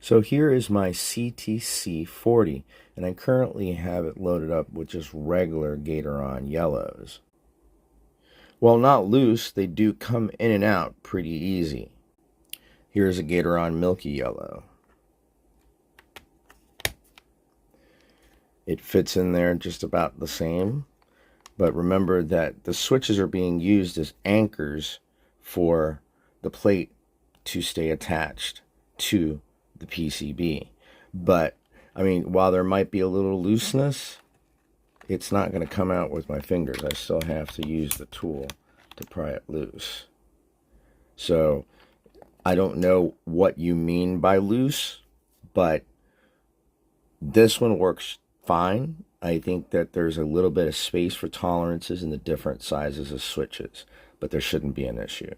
So here is my CTC40, and I currently have it loaded up with just regular Gateron yellows. While not loose, they do come in and out pretty easy. Here's a Gateron milky yellow. It fits in there just about the same, but remember that the switches are being used as anchors for the plate to stay attached to the PCB. But I mean, while there might be a little looseness, it's not going to come out with my fingers. I still have to use the tool to pry it loose. So I don't know what you mean by loose, but this one works fine. I think that there's a little bit of space for tolerances in the different sizes of switches, but there shouldn't be an issue.